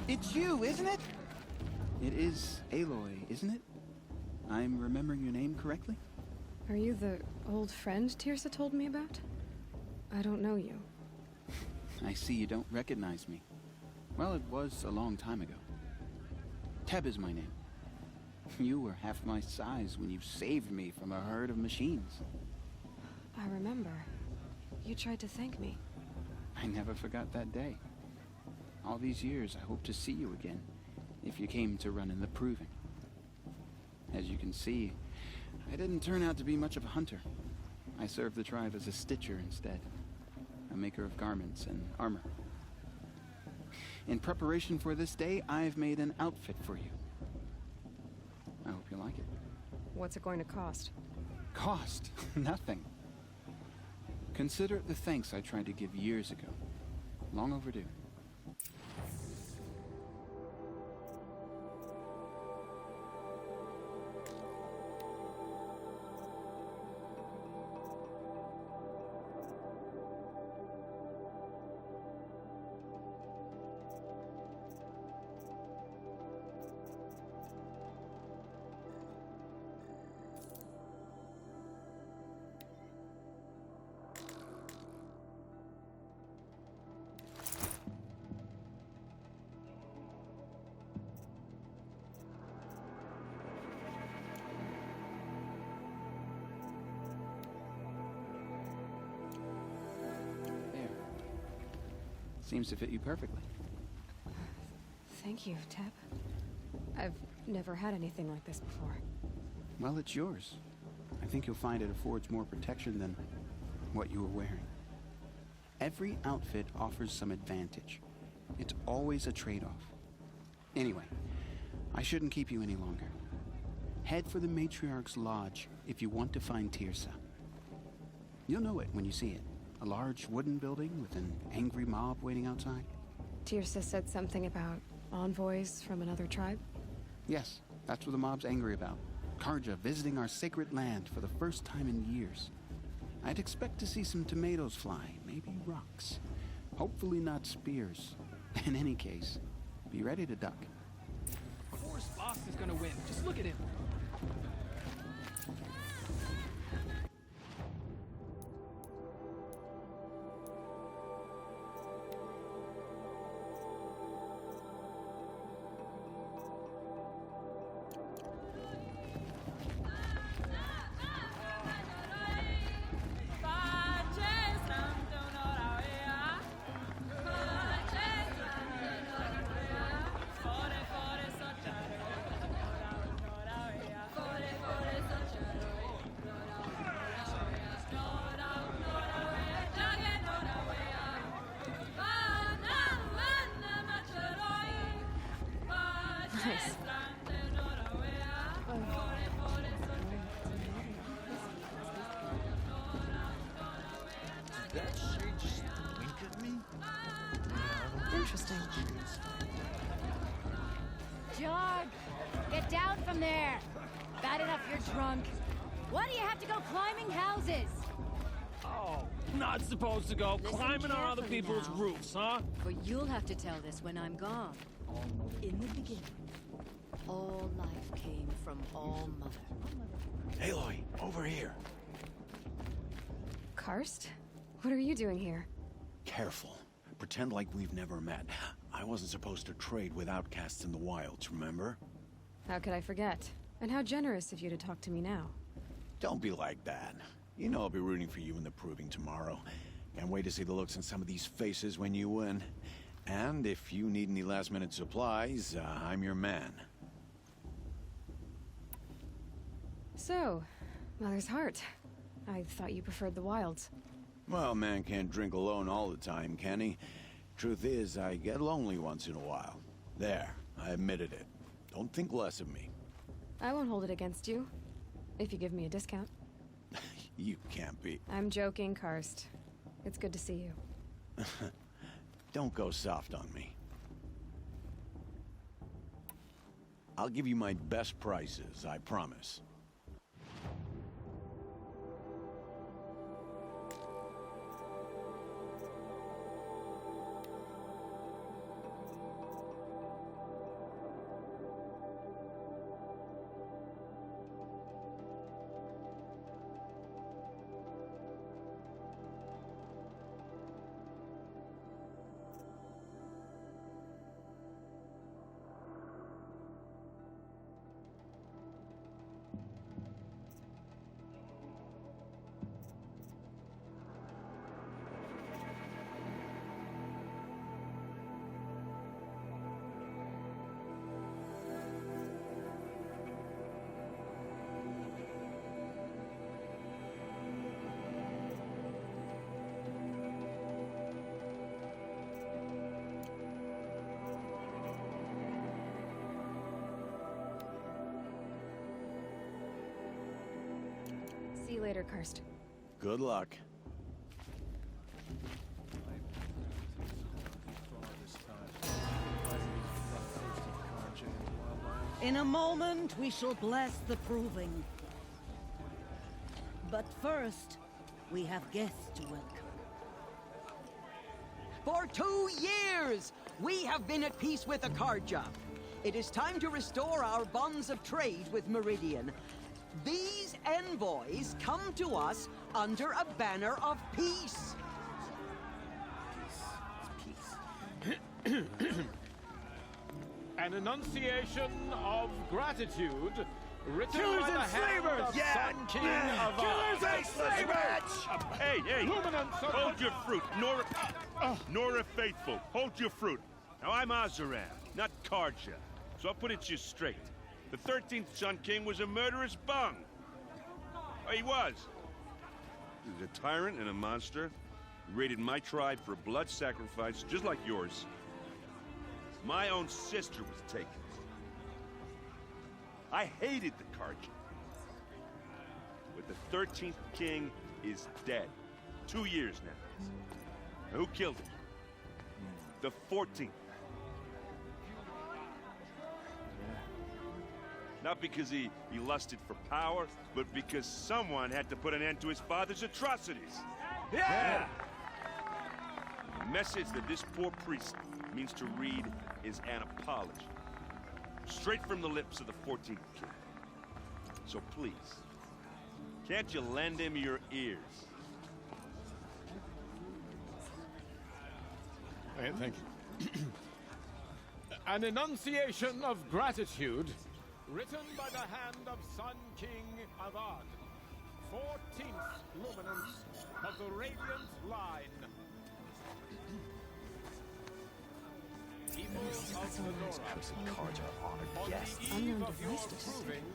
It's you, isn't it? It is Aloy, isn't it? I'm remembering your name correctly? Are you the old friend Tirsa told me about? I don't know you. I see you don't recognize me. Well, it was a long time ago. Teb is my name. You were half my size when you saved me from a herd of machines. I remember. You tried to thank me. I never forgot that day. All these years, I hope to see you again, if you came to run in the Proving. As you can see, I didn't turn out to be much of a hunter. I served the tribe as a stitcher instead, a maker of garments and armor. In preparation for this day, I've made an outfit for you. I hope you like it. What's it going to cost? Cost? Nothing. Consider it the thanks I tried to give years ago. Long overdue. Seems to fit you perfectly. Thank you, Teb. I've never had anything like this before. Well, it's yours. I think you'll find it affords more protection than what you were wearing. Every outfit offers some advantage. It's always a trade-off. Anyway, I shouldn't keep you any longer. Head for the Matriarch's Lodge if you want to find Tirsa. You'll know it when you see it. A large wooden building with an angry mob waiting outside? Tirsa said something about envoys from another tribe? Yes, that's what the mob's angry about. Carja visiting our sacred land for the first time in years. I'd expect to see some tomatoes fly, maybe rocks. Hopefully not spears. In any case, be ready to duck. Of course Boss is gonna win. Just look at him. Nice. That shade just wink at me? Interesting. Jog! Get down from there! Bad enough you're drunk. Why do you have to go climbing houses? Oh, not supposed to go Listen climbing on other carefully people's now. roofs, huh? But you'll have to tell this when I'm gone. In the beginning, all life came from All Mother. Aloy, over here. Karst? What are you doing here? Careful. Pretend like we've never met. I wasn't supposed to trade with outcasts in the wilds, remember? How could I forget? And how generous of you to talk to me now. Don't be like that. You know I'll be rooting for you in the Proving tomorrow. Can't wait to see the looks on some of these faces when you win. And if you need any last-minute supplies, I'm your man. So, Mother's Heart. I thought you preferred the wilds. Well, man can't drink alone all the time, can he? Truth is, I get lonely once in a while. There, I admitted it. Don't think less of me. I won't hold it against you. If you give me a discount. You can't be. I'm joking, Karst. It's good to see you. Don't go soft on me. I'll give you my best prices, I promise. See you later, Karst. Good luck. In a moment, we shall bless the proving. But first, we have guests to welcome. For 2 years, we have been at peace with Akarja. It is time to restore our bonds of trade with Meridian. These envoys come to us under a banner of peace. An enunciation of gratitude written Killers by the and hand slavers! of Yeah! Sun King Avad. Killers and slavers! Hey! Luminance of Hold your fruit, Nora. Nora Faithful, hold your fruit. Now I'm Azaran, not Karja. So I'll put it to you straight. The 13th Sun King was a murderous bung. Oh, he was. He was a tyrant and a monster. He raided my tribe for a blood sacrifice, just like yours. My own sister was taken. I hated the Karja. But the 13th king is dead. 2 years now. Now who killed him? The 14th. Not because he lusted for power, but because someone had to put an end to his father's atrocities. Yeah! The message that this poor priest means to read is an apology. Straight from the lips of the 14th king. So please, can't you lend him your ears? Thank you. An enunciation of gratitude written by the hand of Sun King Avad, 14th luminance of the Radiant Line. People of the Nora, on the eve Unknown of your device detected. proving,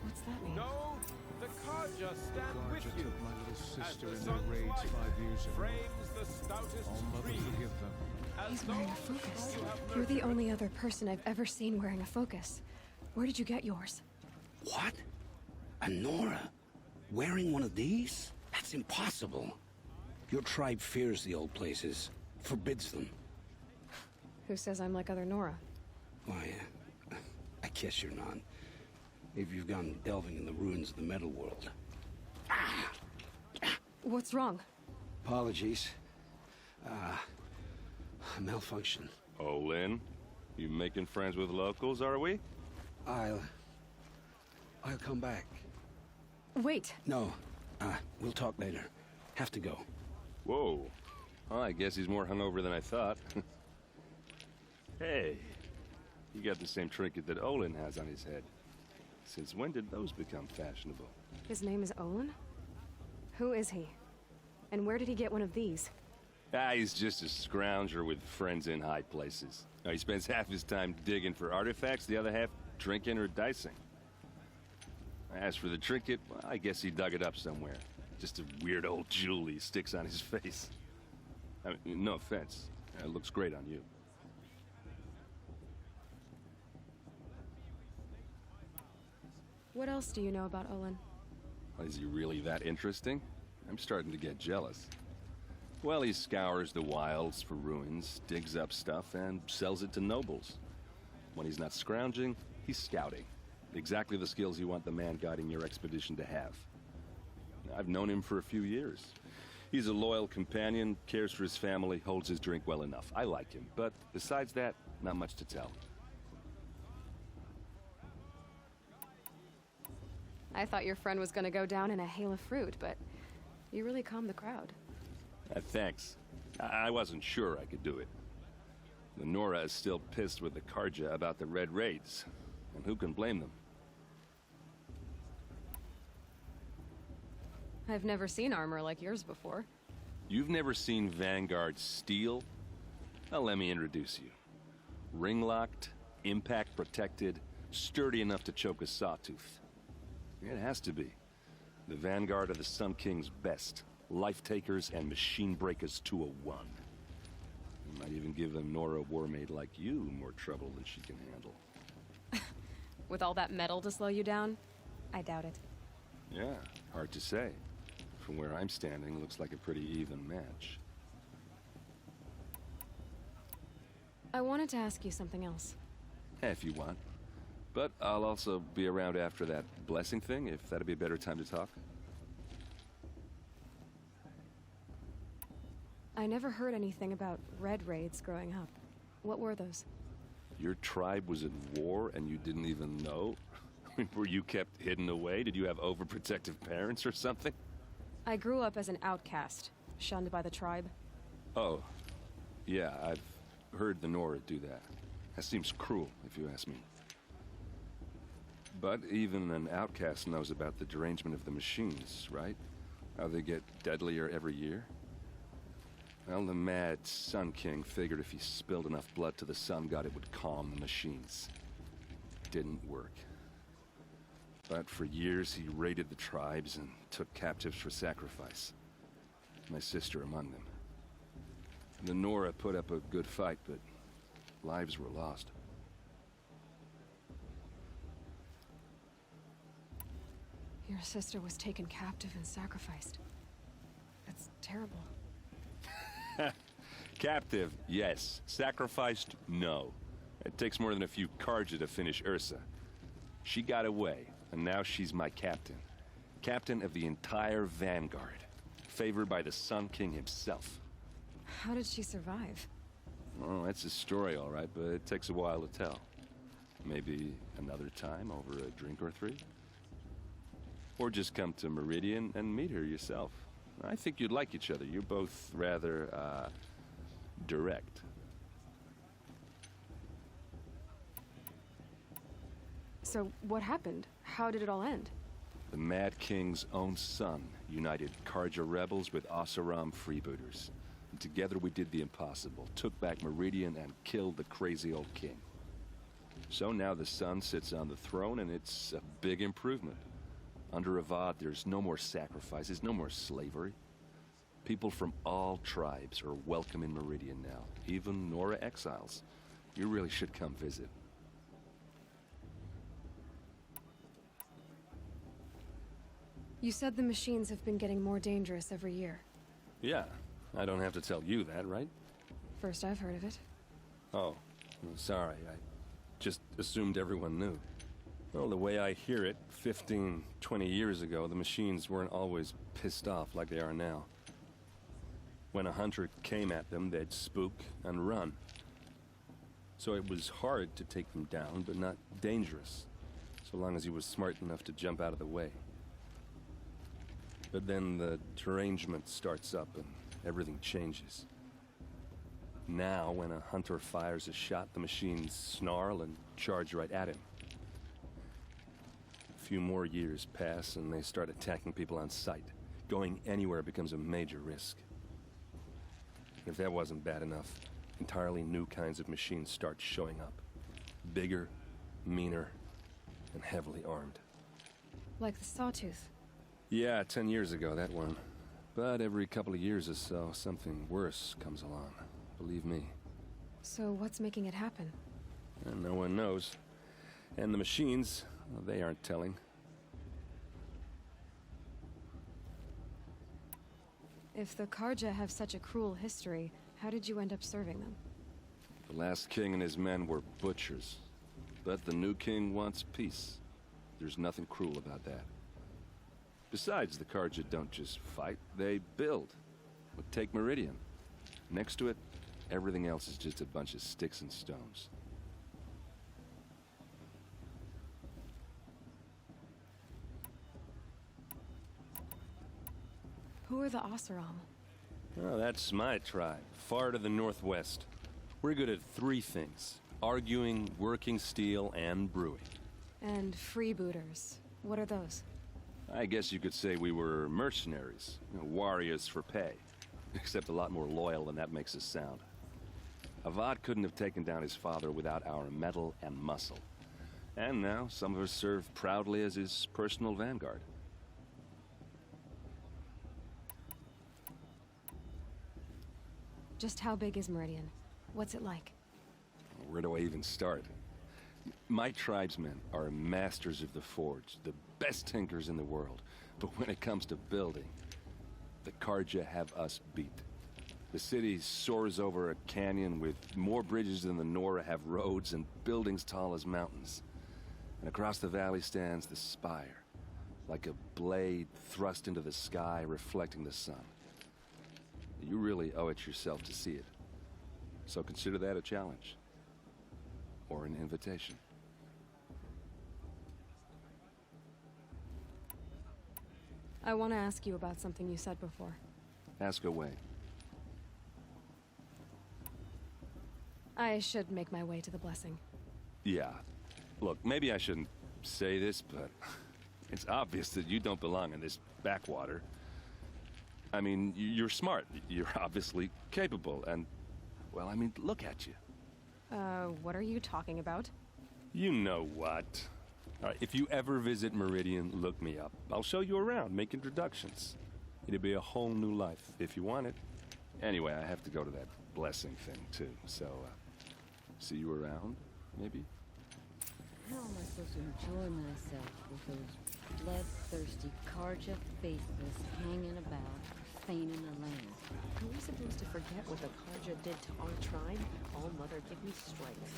What's that mean? know the Karja stand with you. took my little sister as in the their sun's raids light 5 years ago. frames the stoutest All mother trees. forgive them. As He's wearing a those focus. who have You're the nurtured only other person I've ever seen wearing a focus. Where did you get yours? What? A Nora? Wearing one of these? That's impossible. Your tribe fears the old places, forbids them. Who says I'm like other Nora? Why, I guess you're not. Maybe you've gone delving in the ruins of the metal world. What's wrong? Apologies. A malfunction. Oh, Lynn, you making friends with locals, are we? I'll come back. Wait. No, we'll talk later. Have to go. Whoa. Well, I guess he's more hungover than I thought. Hey, you got the same trinket that Olin has on his head. Since when did those become fashionable? His name is Olin? Who is he? And where did he get one of these? He's just a scrounger with friends in high places. Now, he spends half his time digging for artifacts, the other half drinking or dicing. As for the trinket, well, I guess he dug it up somewhere. Just a weird old jewel he sticks on his face. I mean, no offense. It looks great on you. What else do you know about Olin? Is he really that interesting? I'm starting to get jealous. Well, he scours the wilds for ruins, digs up stuff, and sells it to nobles. When he's not scrounging, he's scouting. Exactly the skills you want the man guiding your expedition to have. I've known him for a few years. He's a loyal companion, cares for his family, holds his drink well enough. I like him, but besides that, not much to tell. I thought your friend was gonna go down in a hail of fruit, but you really calmed the crowd. Thanks. I wasn't sure I could do it. The Nora is still pissed with the Karja about the Red Raids, and who can blame them? I've never seen armor like yours before. You've never seen Vanguard steel? Well, let me introduce you. Ring-locked, impact-protected, sturdy enough to choke a sawtooth. It has to be. The Vanguard of the Sun King's best. Life-takers and machine breakers to a one. Might even give a Nora warmaid like you more trouble than she can handle. With all that metal to slow you down? I doubt it. Yeah, hard to say. From where I'm standing, looks like a pretty even match. I wanted to ask you something else. If you want. But I'll also be around after that blessing thing, if that'd be a better time to talk. I never heard anything about red raids growing up. What were those? Your tribe was at war and you didn't even know? Were you kept hidden away? Did you have overprotective parents or something? I grew up as an outcast, shunned by the tribe. Oh, yeah, I've heard the Nora do that. That seems cruel, if you ask me. But even an outcast knows about the derangement of the machines, right? How they get deadlier every year? Well, the mad Sun King figured if he spilled enough blood to the Sun God, it would calm the machines. Didn't work. But for years, he raided the tribes and took captives for sacrifice. My sister among them. The Nora put up a good fight, but lives were lost. Your sister was taken captive and sacrificed. That's terrible. Captive, yes. Sacrificed, no. It takes more than a few Carja to finish Ursa. She got away, and now she's my captain. Captain of the entire Vanguard. Favored by the Sun King himself. How did she survive? Oh, that's a story, all right, but it takes a while to tell. Maybe another time over a drink or three? Or just come to Meridian and meet her yourself. I think you'd like each other. You're both rather, direct. So, what happened? How did it all end? The Mad King's own son united Carja rebels with Oseram freebooters. And together we did the impossible, took back Meridian and killed the crazy old king. So now the son sits on the throne and it's a big improvement. Under Avad, there's no more sacrifices, no more slavery. People from all tribes are welcome in Meridian now, even Nora exiles. You really should come visit. You said the machines have been getting more dangerous every year. Yeah, I don't have to tell you that, right? First I've heard of it. Oh, sorry, I just assumed everyone knew. Well, the way I hear it, 15, 20 years ago, the machines weren't always pissed off like they are now. When a hunter came at them, they'd spook and run. So it was hard to take them down, but not dangerous, so long as he was smart enough to jump out of the way. But then the derangement starts up and everything changes. Now, when a hunter fires a shot, the machines snarl and charge right at him. A few more years pass and they start attacking people on sight. Going anywhere becomes a major risk. If that wasn't bad enough, entirely new kinds of machines start showing up. Bigger, meaner, and heavily armed. Like the Sawtooth. Yeah, 10 years ago, that one. But every couple of years or so, something worse comes along. Believe me. So what's making it happen? And no one knows. And the machines, well, they aren't telling. If the Carja have such a cruel history, how did you end up serving them? The last king and his men were butchers. But the new king wants peace. There's nothing cruel about that. Besides, the Carja don't just fight, they build. But take Meridian. Next to it, everything else is just a bunch of sticks and stones. Who are the Oseram? Oh, that's my tribe, far to the northwest. We're good at three things: arguing, working steel, and brewing. And freebooters. What are those? I guess you could say we were mercenaries, warriors for pay. Except a lot more loyal than that makes us sound. Avad couldn't have taken down his father without our metal and muscle. And now, some of us serve proudly as his personal vanguard. Just how big is Meridian? What's it like? Where do I even start? My tribesmen are masters of the forge, the best tinkers in the world. But when it comes to building, the Carja have us beat. The city soars over a canyon with more bridges than the Nora have roads and buildings tall as mountains. And across the valley stands the spire, like a blade thrust into the sky, reflecting the sun. You really owe it yourself to see it. So consider that a challenge. Or an invitation. I want to ask you about something you said before. Ask away. I should make my way to the blessing. Yeah. Look, maybe I shouldn't say this, but it's obvious that you don't belong in this backwater. I mean, you're smart. You're obviously capable, and, well, I mean, look at you. What are you talking about? You know what. All right, if you ever visit Meridian, look me up. I'll show you around, make introductions. It'll be a whole new life, if you want it. Anyway, I have to go to that blessing thing, too, so, see you around, maybe? How am I supposed to enjoy myself with those bloodthirsty Carja faithless hanging about, feigning the land? Are we supposed to forget what the Carja did to our tribe? All Mother, give me strength.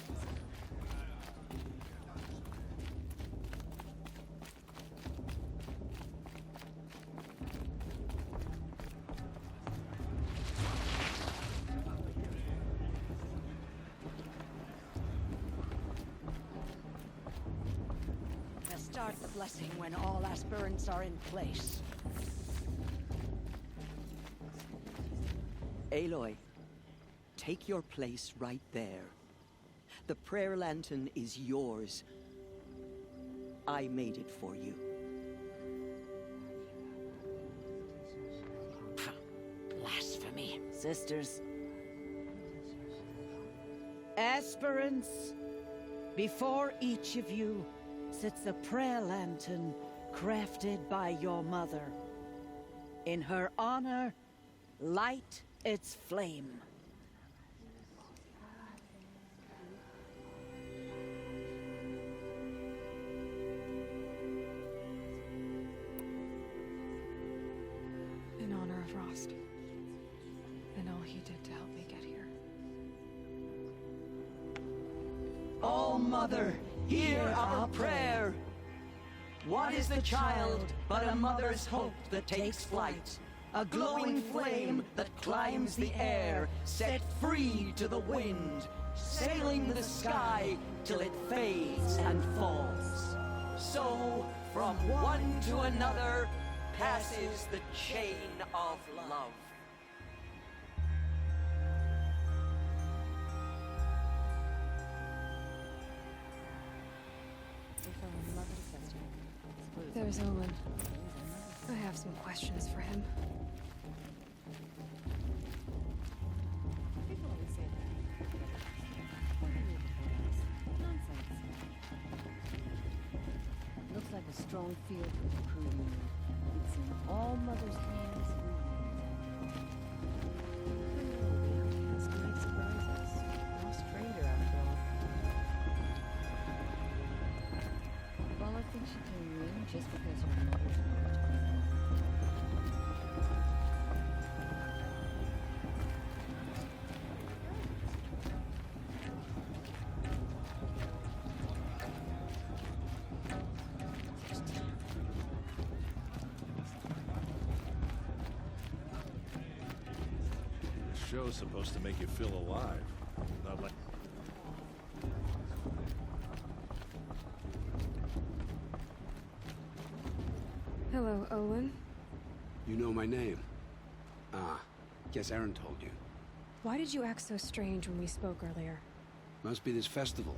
Start the blessing when all aspirants are in place. Aloy, take your place right there. The prayer lantern is yours. I made it for you. Blasphemy. Sisters. Aspirants, before each of you sits a prayer lantern crafted by your mother. In her honor, light its flame. In honor of Rost. And all he did to help me get here. All Mother, hear our prayer. What is the child but a mother's hope that takes flight? A glowing flame that climbs the air, set free to the wind, sailing the sky till it fades and falls. So, from one to another, passes the chain of love. There's Olin. I have some questions for him. People always say that. What do you mean? Nonsense. Looks like a strong field for recruiting. It's in all Mother's hands. Has nice surprises. No stranger after all. Well, I think she came in just because her mother's not. The show's supposed to make you feel alive. Not like... Hello, Olin. You know my name? Ah, guess Aaron told you. Why did you act so strange when we spoke earlier? Must be this festival.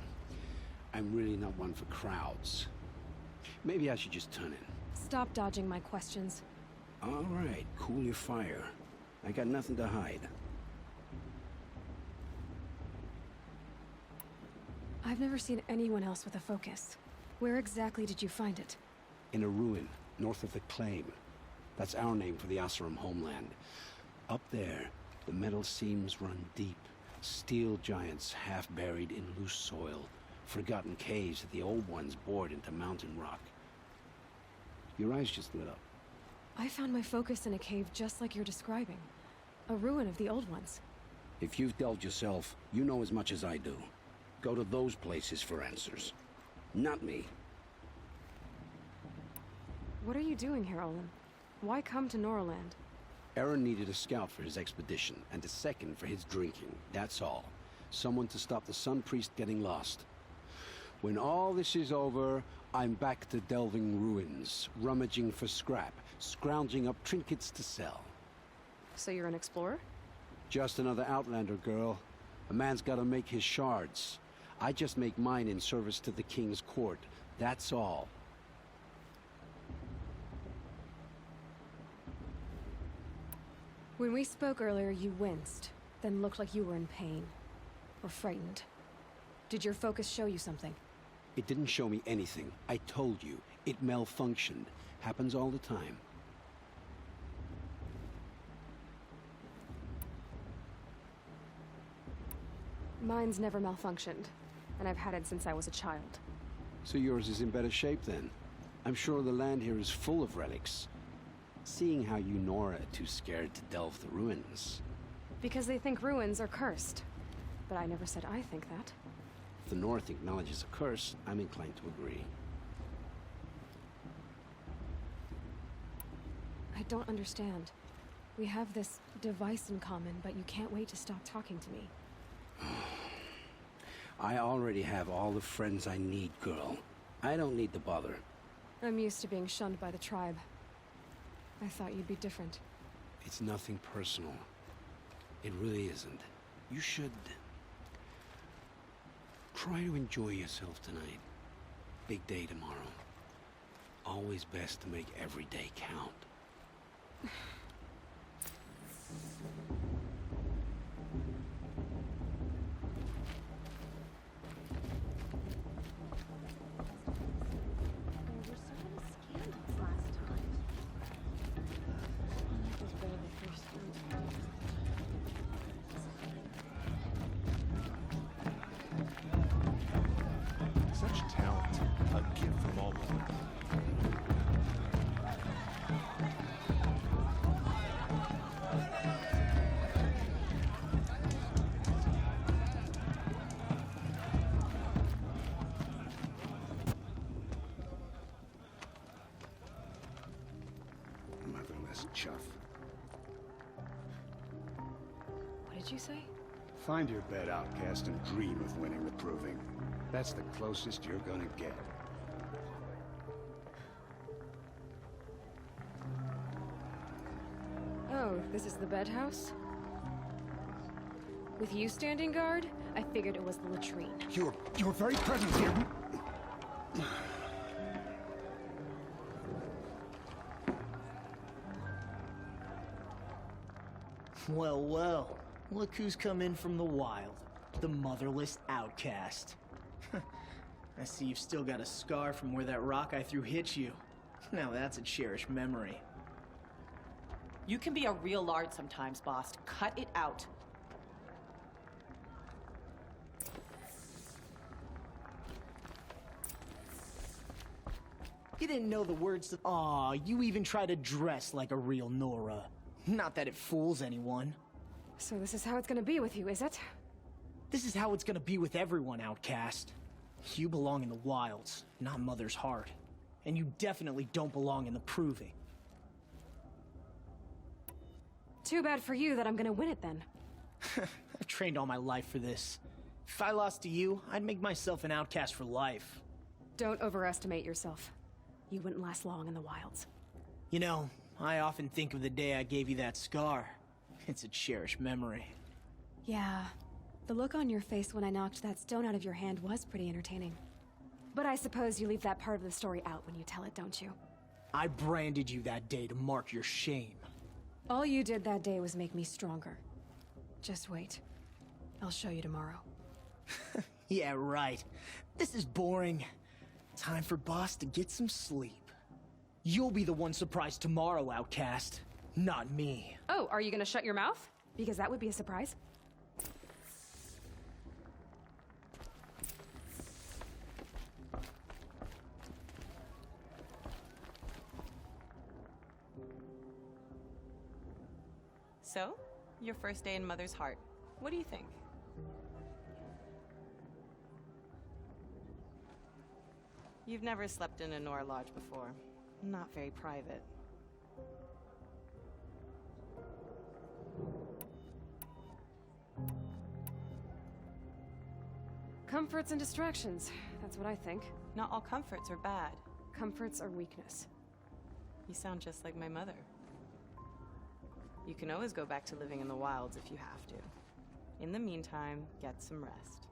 I'm really not one for crowds. Maybe I should just turn in. Stop dodging my questions. All right, cool your fire. I got nothing to hide. I've never seen anyone else with a focus. Where exactly did you find it? In a ruin, north of the Claim. That's our name for the Oseram homeland. Up there, the metal seams run deep. Steel giants half buried in loose soil. Forgotten caves that the old ones bored into mountain rock. Your eyes just lit up. I found my focus in a cave just like you're describing. A ruin of the old ones. If you've delved yourself, you know as much as I do. Go to those places for answers. Not me. What are you doing here, Olin? Why come to Norland? Aaron needed a scout for his expedition, and a second for his drinking. That's all. Someone to stop the Sun Priest getting lost. When all this is over, I'm back to delving ruins, rummaging for scrap, scrounging up trinkets to sell. So you're an explorer? Just another Outlander, girl. A man's gotta make his shards. I just make mine in service to the King's court. That's all. When we spoke earlier, you winced, then looked like you were in pain. Or frightened. Did your focus show you something? It didn't show me anything. I told you. It malfunctioned. Happens all the time. Mine's never malfunctioned, and I've had it since I was a child. So yours is in better shape then. I'm sure the land here is full of relics. Seeing how you Nora are too scared to delve the ruins. Because they think ruins are cursed. But I never said I think that. If the North acknowledges a curse, I'm inclined to agree. I don't understand. We have this device in common, but you can't wait to stop talking to me. I already have all the friends I need, girl. I don't need the bother. I'm used to being shunned by the tribe. I thought you'd be different. It's nothing personal. It really isn't. You should... try to enjoy yourself tonight. Big day tomorrow. Always best to make every day count. Such talent. A gift from all over. Motherless chuff. What did you say? Find your bed, outcast, and dream of winning the proving. That's the closest you're gonna get. Oh, this is the bed house? With you standing guard, I figured it was the latrine. Your very presence here... Well, well. Look who's come in from the wild. The motherless outcast. I see you've still got a scar from where that rock I threw hit you. Now that's a cherished memory. You can be a real lard sometimes, boss. Cut it out. You didn't know the words to... Aw, you even try to dress like a real Nora. Not that it fools anyone. So this is how it's gonna be with you, is it? This is how it's gonna be with everyone, outcast. You belong in the wilds, not Mother's heart. And you definitely don't belong in the proving. Too bad for you that I'm gonna win it then. I've trained all my life for this. If I lost to you, I'd make myself an outcast for life. Don't overestimate yourself. You wouldn't last long in the wilds. You know, I often think of the day I gave you that scar. It's a cherished memory. Yeah. The look on your face when I knocked that stone out of your hand was pretty entertaining. But I suppose you leave that part of the story out when you tell it, don't you? I branded you that day to mark your shame. All you did that day was make me stronger. Just wait. I'll show you tomorrow. Yeah, right. This is boring. Time for Boss to get some sleep. You'll be the one surprised tomorrow, outcast. Not me. Oh, are you gonna shut your mouth? Because that would be a surprise. So, your first day in Mother's Heart. What do you think? You've never slept in a Nora Lodge before. Not very private. Comforts and distractions. That's what I think. Not all comforts are bad. Comforts are weakness. You sound just like my mother. You can always go back to living in the wilds if you have to. In the meantime, get some rest.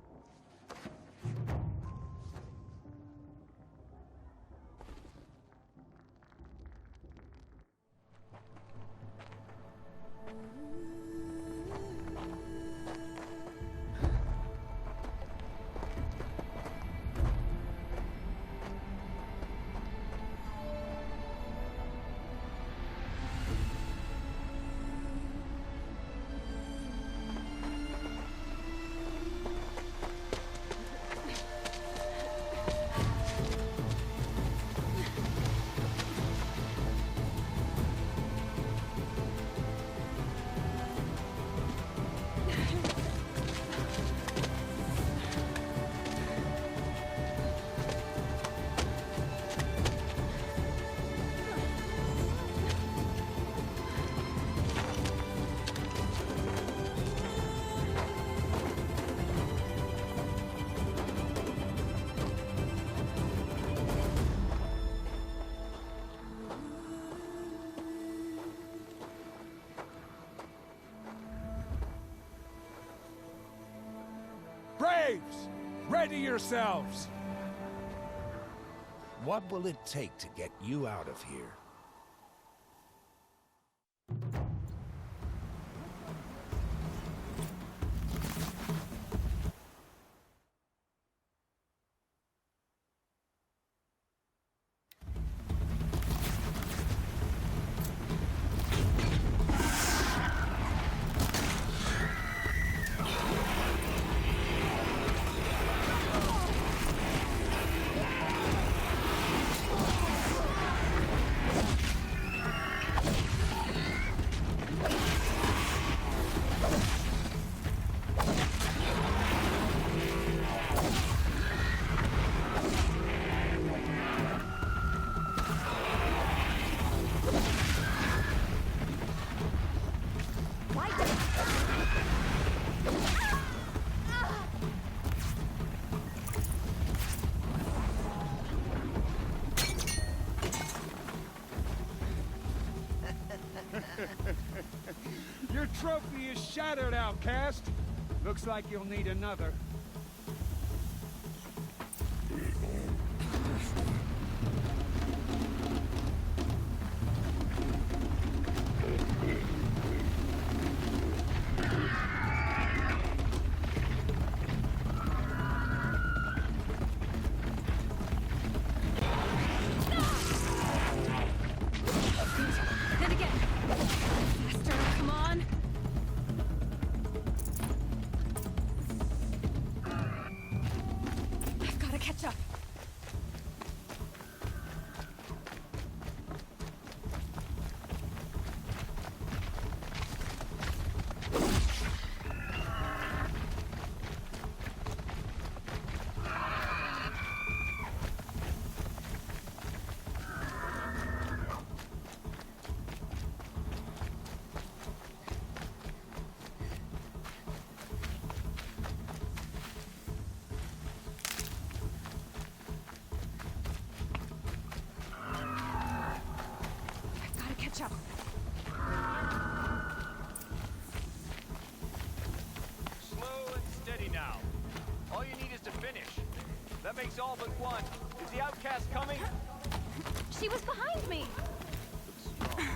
Braves! Ready yourselves! What will it take to get you out of here? Your trophy is shattered, outcast. Looks like you'll need another. Then again. Faster, come on. I've got to catch up. Catch up. Slow and steady now. All you need is to finish. That makes all but one. Is the outcast coming? She was behind me. Looks strong.